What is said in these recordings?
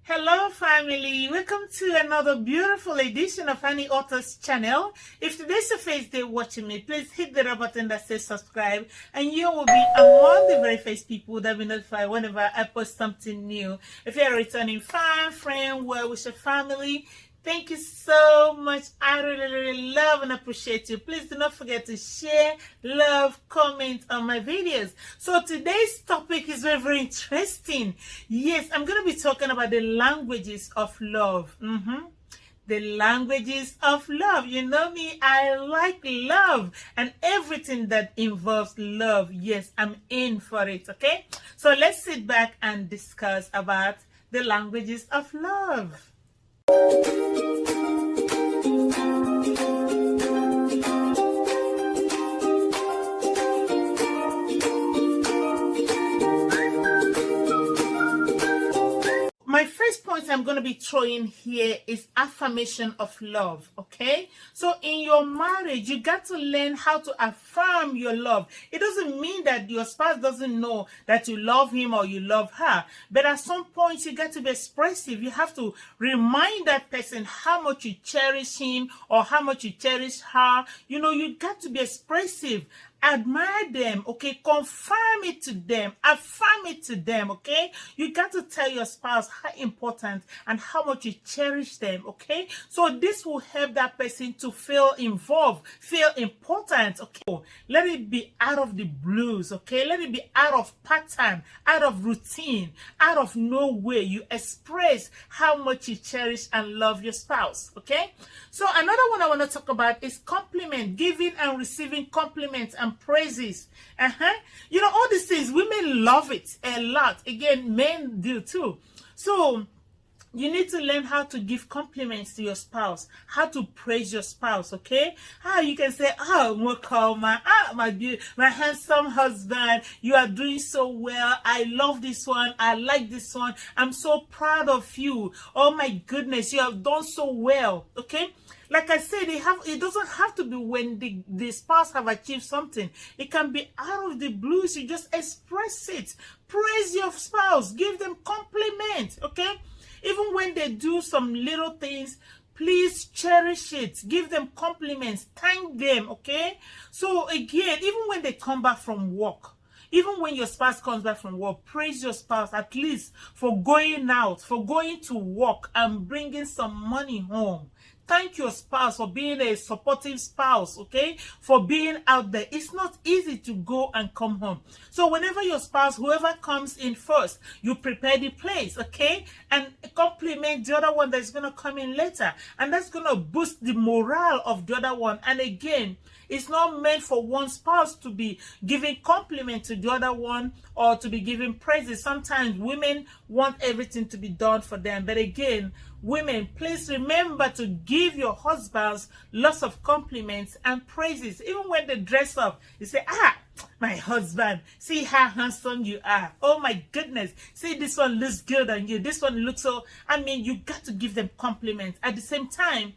Hello family, welcome to another beautiful edition of Honey Authors channel. If today's your first day watching me, please hit the red button that says subscribe and you will be among the very first people that will be notified whenever I post something new. If you're a returning fan, friend, well-wisher family, thank you so much. I really love and appreciate you. Please do not forget to share, love, comment on my videos. So today's topic is very interesting. Yes, I'm going to be talking about the languages of love. The languages of love. You know me, I like love and everything that involves love. Yes, I'm in for it, okay? So let's sit back and discuss about the languages of love. My first point I'm going to be throwing here is affirmation of love, okay? So in your marriage, you got to learn how to affirm your love. It doesn't mean that your spouse doesn't know that you love him or you love her. But at some point, you got to be expressive. You have to remind that person how much you cherish him or how much you cherish her. You know, you got to be expressive. Admire them, okay? Confirm it to them. Affirm it to them, okay? You got to tell your spouse how important and how much you cherish them, okay? So this will help that person to feel involved, feel important, okay? Let it be out of the blues, okay? Let it be out of pattern, out of routine, out of nowhere. You express how much you cherish and love your spouse, okay? So another one I want to talk about is compliment, giving and receiving compliments and praises. You know, all these things, women love it a lot. Again, men do too. So you need to learn how to give compliments to your spouse, how to praise your spouse, okay? How you can say, oh, my handsome husband, you are doing so well. I love this one. I like this one. I'm so proud of you. Oh my goodness, you have done so well, okay? Like I said, it doesn't have to be when the spouse have achieved something. It can be out of the blues. You just express it. Praise your spouse. Give them compliment, okay? Even when they do some little things, please cherish it. Give them compliments. Thank them, okay? So again, even when they come back from work, even when your spouse comes back from work, praise your spouse at least for going out, for going to work and bringing some money home. Thank your spouse for being a supportive spouse, okay? For being out there. It's not easy to go and come home. So whenever your spouse, whoever comes in first, you prepare the place, okay? And compliment the other one that's going to come in later. And that's going to boost the morale of the other one. And again, it's not meant for one spouse to be giving compliment to the other one or to be giving praises. Sometimes women want everything to be done for them. But again, women, please remember to give your husbands lots of compliments and praises. Even when they dress up, you say, my husband, see how handsome you are. Oh my goodness. See, this one looks good on you. This one looks so, you got to give them compliments. At the same time,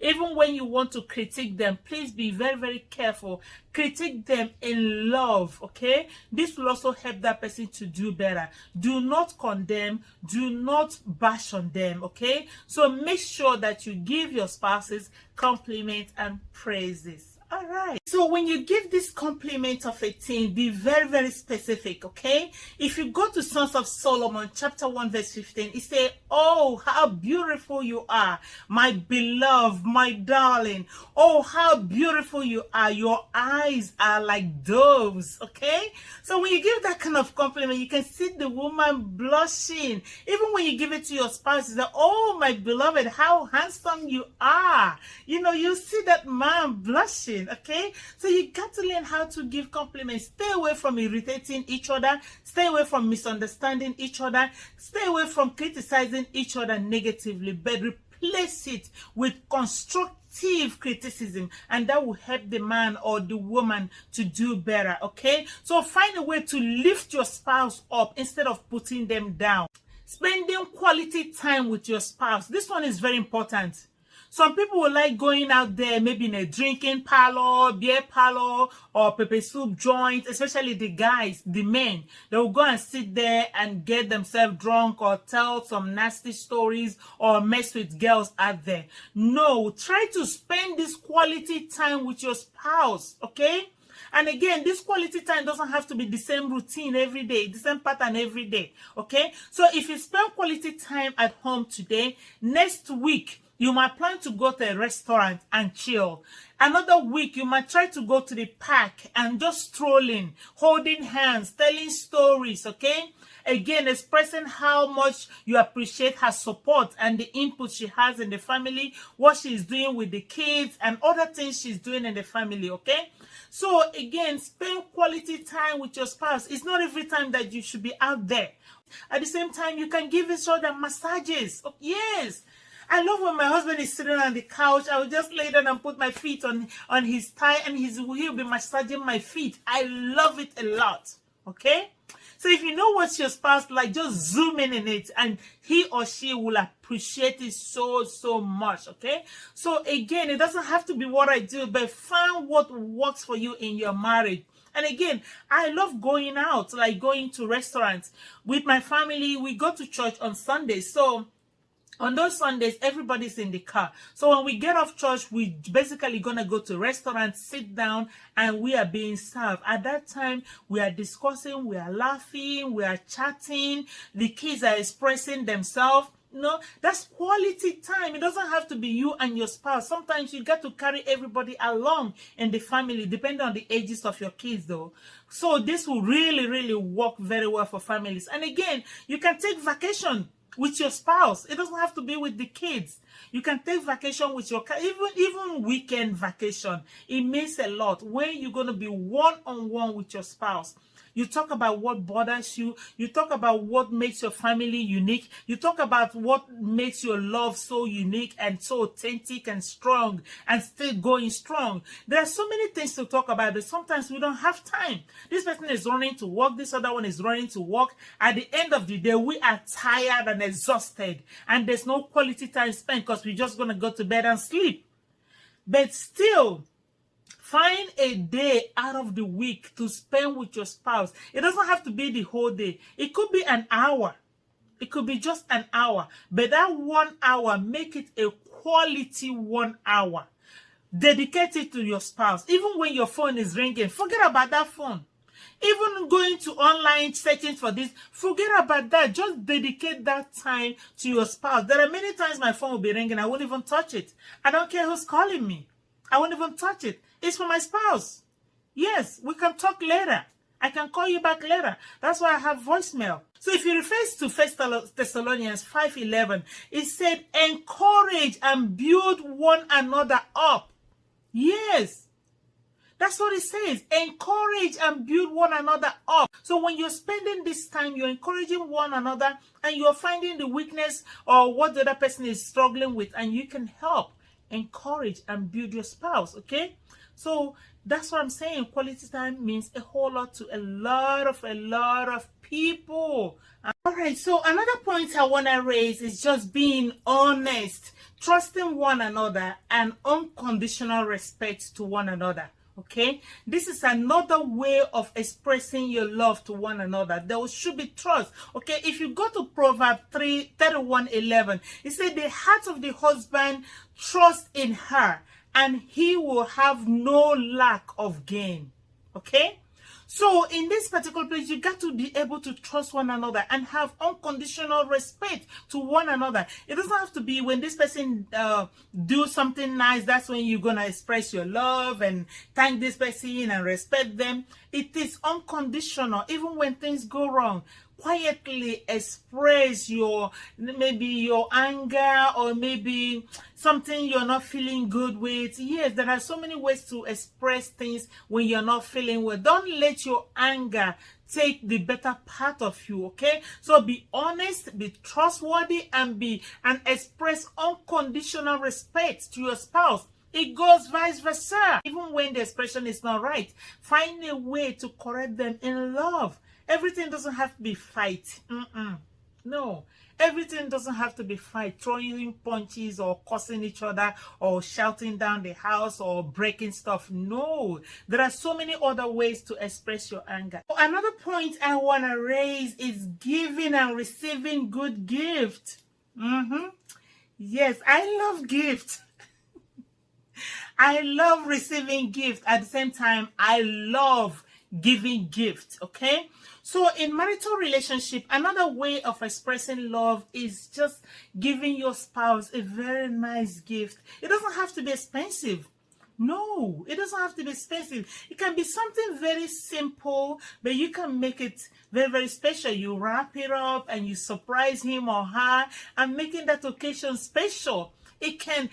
even when you want to critique them, please be very careful. Critique them in love, okay? This will also help that person to do better. Do not condemn. Do not bash on them, okay? So make sure that you give your spouses compliments and praises. All right. So when you give this compliment of a thing, be very specific, okay? If you go to Sons of Solomon, chapter 1, verse 15, it says, oh, how beautiful you are, my beloved, my darling. Oh, how beautiful you are. Your eyes are like doves, okay? So when you give that kind of compliment, you can see the woman blushing. Even when you give it to your spouse, you say, oh, my beloved, how handsome you are. You know, you see that man blushing. Okay, so you got to learn how to give compliments. Stay away from irritating each other. Stay away from misunderstanding each other. Stay away from criticizing each other negatively, but replace it with constructive criticism, and that will help the man or the woman to do better. Okay, so find a way to lift your spouse up instead of putting them down. Spending quality time with your spouse. This one is very important. Some people will like going out there, maybe in a drinking parlor, beer parlor, or pepper soup joint, especially the guys, the men. They will go and sit there and get themselves drunk or tell some nasty stories or mess with girls out there. No, try to spend this quality time with your spouse, okay? And again, this quality time doesn't have to be the same routine every day, the same pattern every day, okay? So if you spend quality time at home today, next week, you might plan to go to a restaurant and chill. Another week, you might try to go to the park and just strolling, holding hands, telling stories, okay? Again, expressing how much you appreciate her support and the input she has in the family, what she's doing with the kids, and other things she's doing in the family, okay? So again, spend quality time with your spouse. It's not every time that you should be out there. At the same time, you can give each other massages. Oh, yes. I love when my husband is sitting on the couch. I will just lay down and put my feet on his thigh, and he'll be massaging my feet. I love it a lot. Okay? So if you know what your spouse like, just zoom in it, and he or she will appreciate it so, so much, okay? So again, it doesn't have to be what I do, but find what works for you in your marriage. And again, I love going out, like going to restaurants. With my family, we go to church on Sundays. So on those Sundays, everybody's in the car. So when we get off church, we basically gonna go to restaurants, sit down, and we are being served. At that time, we are discussing, we are laughing, we are chatting, the kids are expressing themselves. No, that's quality time. It doesn't have to be you and your spouse. Sometimes you get to carry everybody along in the family, depending on the ages of your kids, though. So this will really, really work very well for families. And again, you can take vacation with your spouse. It doesn't have to be with the kids. You can take vacation with your even weekend vacation. It means a lot when you're going to be one-on-one with your spouse. You talk about what bothers you. You talk about what makes your family unique. You talk about what makes your love so unique and so authentic and strong and still going strong. There are so many things to talk about, but sometimes we don't have time. This person is running to work. This other one is running to work. At the end of the day, we are tired and exhausted, and there's no quality time spent because we're just going to go to bed and sleep. But still, find a day out of the week to spend with your spouse. It doesn't have to be the whole day. It could be an hour. It could be just an hour. But that 1 hour, make it a quality 1 hour. Dedicate it to your spouse. Even when your phone is ringing, forget about that phone. Even going to online searching for this, forget about that. Just dedicate that time to your spouse. There are many times my phone will be ringing. I won't even touch it. I don't care who's calling me. I won't even touch it. It's for my spouse. Yes, we can talk later. I can call you back later. That's why I have voicemail. So if you refer to 1 Thessalonians 5:11, it said, encourage and build one another up. Yes, that's what it says. Encourage and build one another up. So when you're spending this time, you're encouraging one another, and you're finding the weakness or what the other person is struggling with, and you can help encourage and build your spouse, okay? So that's what I'm saying. Quality time means a whole lot to a lot of people. All right, so another point I want to raise is just being honest, trusting one another, and unconditional respect to one another. Okay, this is another way of expressing your love to one another. There should be trust. Okay, if you go to Proverbs 31:11, it said the heart of the husband trusts in her, and he will have no lack of gain. Okay, so in this particular place, you got to be able to trust one another and have unconditional respect to one another. It doesn't have to be when this person do something nice, that's when you're going to express your love and thank this person and respect them. It is unconditional. Even when things go wrong, quietly express maybe your anger, or maybe something you're not feeling good with. Yes, there are so many ways to express things when you're not feeling well. Don't let your anger take the better part of you, okay? So be honest, be trustworthy, and express unconditional respect to your spouse. It goes vice versa. Even when the expression is not right, find a way to correct them in love. Everything doesn't have to be fight. No. Everything doesn't have to be fight, throwing punches or cursing each other or shouting down the house or breaking stuff. No, there are so many other ways to express your anger. Another point I want to raise is giving and receiving good gifts. Yes, I love gifts. I love receiving gifts. At the same time, I love giving gifts. Okay, so in marital relationship, another way of expressing love is just giving your spouse a very nice gift. It doesn't have to be expensive. No, it doesn't have to be expensive. It can be something very simple, but you can make it very, very special. You wrap it up and you surprise him or her, and making that occasion special. It can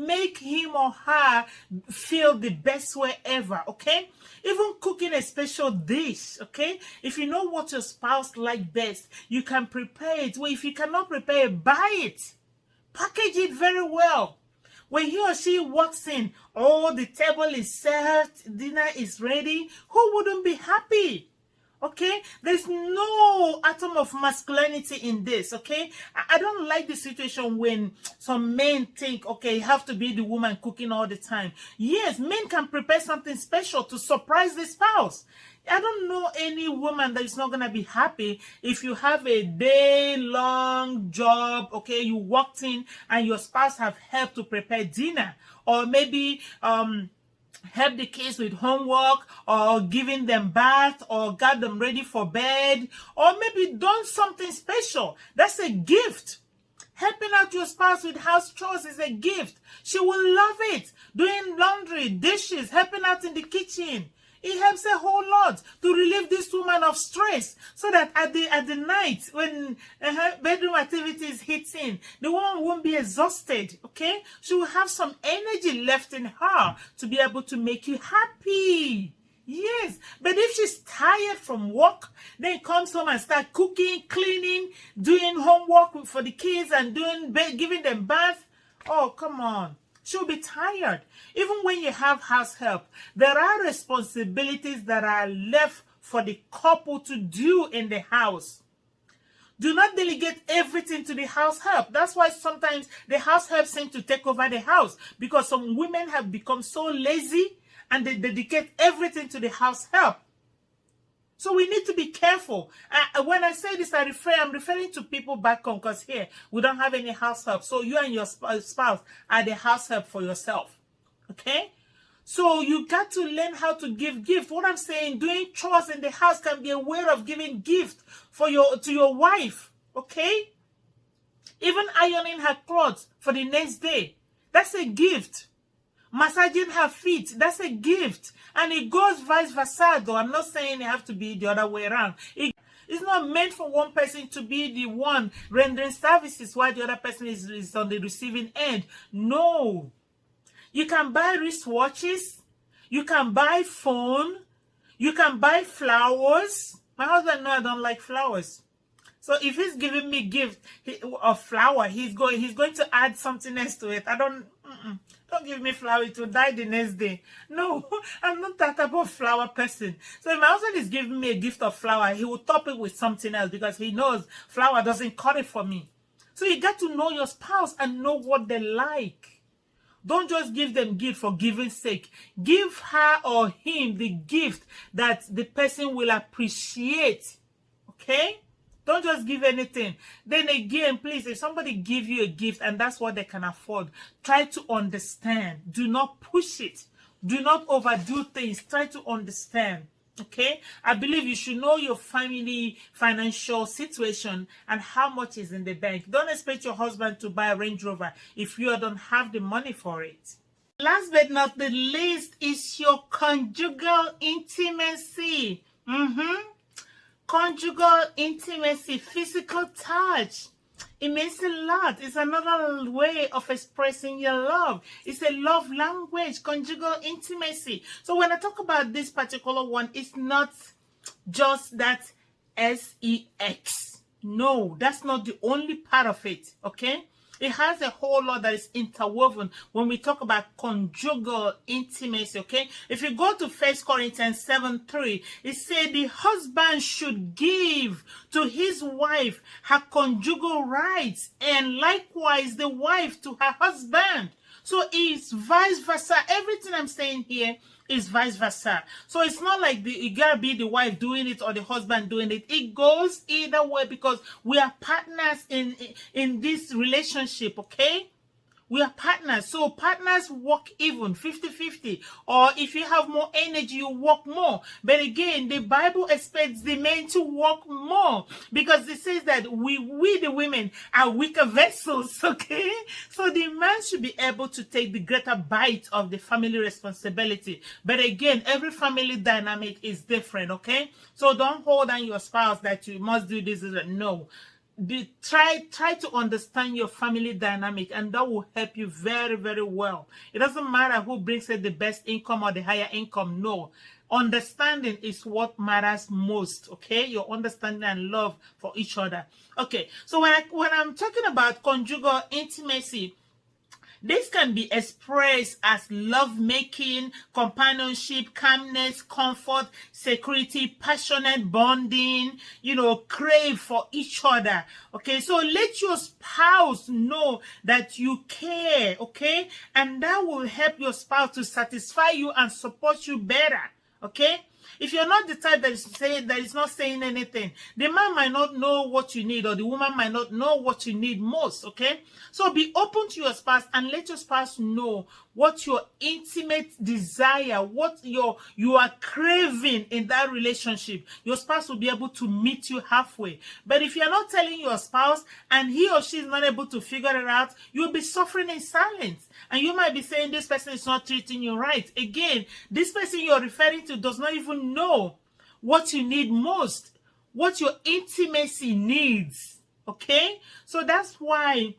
make him or her feel the best way ever. Okay, even cooking a special dish. Okay, if you know what your spouse like best, you can prepare it. Well, if you cannot prepare it, buy it, package it very well. When he or she walks in, oh, the table is served, dinner is ready, who wouldn't be happy? Okay, there's no atom of masculinity in this. Okay, I don't like the situation when some men think, okay, you have to be the woman cooking all the time. Yes, men can prepare something special to surprise the spouse. I don't know any woman that is not going to be happy if you have a day-long job, okay, you walked in and your spouse have helped to prepare dinner, or maybe help the kids with homework, or giving them bath, or got them ready for bed, or maybe done something special. That's a gift. Helping out your spouse with house chores is a gift. She will love it. Doing laundry, dishes, helping out in the kitchen. It helps a whole lot to relieve this woman of stress, so that at the night when bedroom activities hits in, the woman won't be exhausted. Okay, she will have some energy left in her to be able to make you happy. Yes, but if she's tired from work, then comes home and start cooking, cleaning, doing homework for the kids, and giving them bath. Oh, come on. She'll be tired. Even when you have house help, there are responsibilities that are left for the couple to do in the house. Do not delegate everything to the house help. That's why sometimes the house help seem to take over the house, because some women have become so lazy and they dedicate everything to the house help. So we need to be careful. When I say this, I'm referring to people back home, because here we don't have any house help. So you and your spouse are the house help for yourself. Okay? So you got to learn how to give gift. What I'm saying, doing chores in the house can be a way of giving gift to your wife. Okay? Even ironing her clothes for the next day. That's a gift. Massaging her feet, that's a gift. And it goes vice versa, though. I'm not saying it have to be the other way around. It's not meant for one person to be the one rendering services while the other person is on the receiving end. No. You can buy wristwatches. You can buy phone. You can buy flowers. My husband knows I don't like flowers. So if he's giving me gift of flower, he's going to add something else to it. Don't give me flower, it will die the next day. No, I'm not that type of flower person. So if my husband is giving me a gift of flower, he will top it with something else, because he knows flower doesn't cut it for me. So you got to know your spouse and know what they like. Don't just give them gift for giving's sake. Give her or him the gift that the person will appreciate. Okay? Don't just give anything. Then again, please, if somebody give you a gift and that's what they can afford, try to understand. Do not push it. Do not overdo things. Try to understand. Okay? I believe you should know your family financial situation and how much is in the bank. Don't expect your husband to buy a Range Rover if you don't have the money for it. Last but not the least is your conjugal intimacy. Conjugal intimacy, physical touch. It means a lot. It's another way of expressing your love. It's a love language, conjugal intimacy. So when I talk about this particular one, it's not just that sex. No, that's not the only part of it, okay? It has a whole lot that is interwoven when we talk about conjugal intimacy, okay? If you go to 1 Corinthians 7:3, it said the husband should give to his wife her conjugal rights, and likewise the wife to her husband. So it's vice versa. Everything I'm saying here is vice versa. So it's not like it gotta be the wife doing it or the husband doing it. It goes either way because we are partners in this relationship, okay? We are partners. So partners work even 50-50. Or if you have more energy, you work more. But again, the Bible expects the men to work more because it says that we the women are weaker vessels, okay? So the man should be able to take the greater bite of the family responsibility. But again, every family dynamic is different, okay? So don't hold on your spouse that you must do this. No. Try to understand your family dynamic, and that will help you very, very well. It doesn't matter who brings in the best income or the higher income. No, understanding is what matters most, okay? Your understanding and love for each other. Okay, so when I'm talking about conjugal intimacy, this can be expressed as lovemaking, companionship, calmness, comfort, security, passionate bonding, crave for each other. Okay, so let your spouse know that you care, okay? And that will help your spouse to satisfy you and support you better, okay? If you're not the type that is not saying anything, the man might not know what you need, or the woman might not know what you need most, okay? So be open to your spouse and let your spouse know what your intimate desire, what you are craving in that relationship. Your spouse will be able to meet you halfway. But if you're not telling your spouse and he or she is not able to figure it out, you'll be suffering in silence. And you might be saying this person is not treating you right. Again, this person you're referring to does not even know what you need most, what your intimacy needs. Okay? So that's why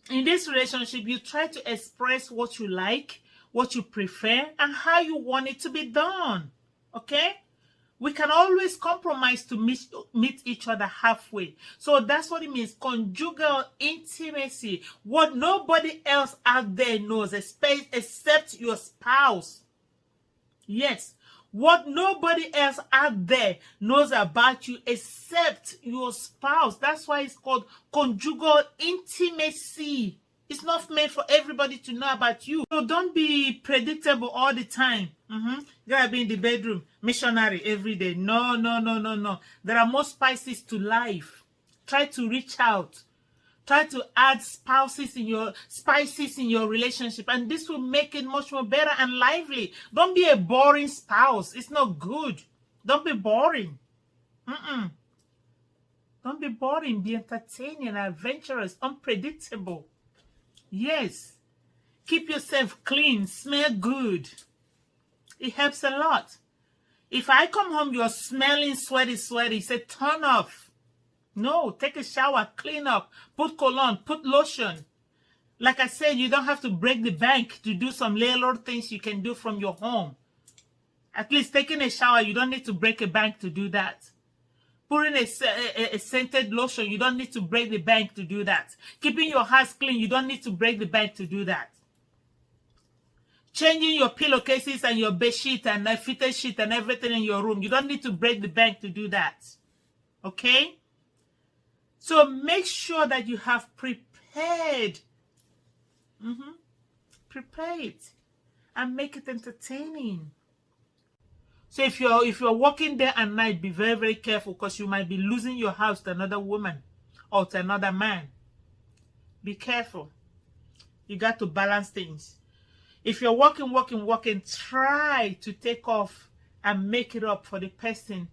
in this relationship, you try to express what you like, what you prefer, and how you want it to be done. Okay? We can always compromise to meet each other halfway. So that's what it means. Conjugal intimacy. What nobody else out there knows except your spouse. Yes. What nobody else out there knows about you except your spouse. That's why it's called conjugal intimacy. It's not meant for everybody to know about you. So don't be predictable all the time. You gotta be in the bedroom, missionary every day. No. There are more spices to life. Try to reach out. Try to add spices in your relationship, and this will make it much more better and lively. Don't be a boring spouse. It's not good. Don't be boring. Don't be boring. Be entertaining, adventurous, unpredictable. Yes. Keep yourself clean. Smell good. It helps a lot. If I come home, you're smelling sweaty, say turn off. No, take a shower, clean up, put cologne, put lotion. Like I said, you don't have to break the bank to do some little things you can do from your home. At least taking a shower, you don't need to break a bank to do that. Putting a scented lotion, you don't need to break the bank to do that. Keeping your house clean, you don't need to break the bank to do that. Changing your pillowcases and your bed sheet and the fitted sheet and everything in your room, you don't need to break the bank to do that. Okay? So make sure that you have prepared. Prepare it and make it entertaining. So if you're working day and night, be very, very careful because you might be losing your house to another woman or to another man. Be careful. You got to balance things. If you're working, try to take off and make it up for the person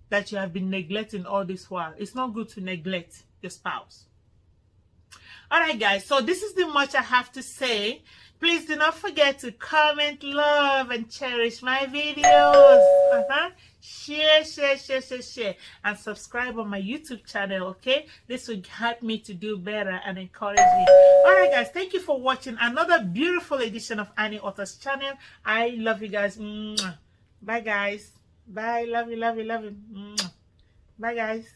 that you have been neglecting all this while. It's not good to neglect your spouse. All right, guys. So this is the much I have to say. Please do not forget to comment, love, and cherish my videos. Share. And subscribe on my YouTube channel, okay? This will help me to do better and encourage me. All right, guys. Thank you for watching another beautiful edition of Annie Author's channel. I love you guys. Bye, guys. Bye. Love you. Bye, guys.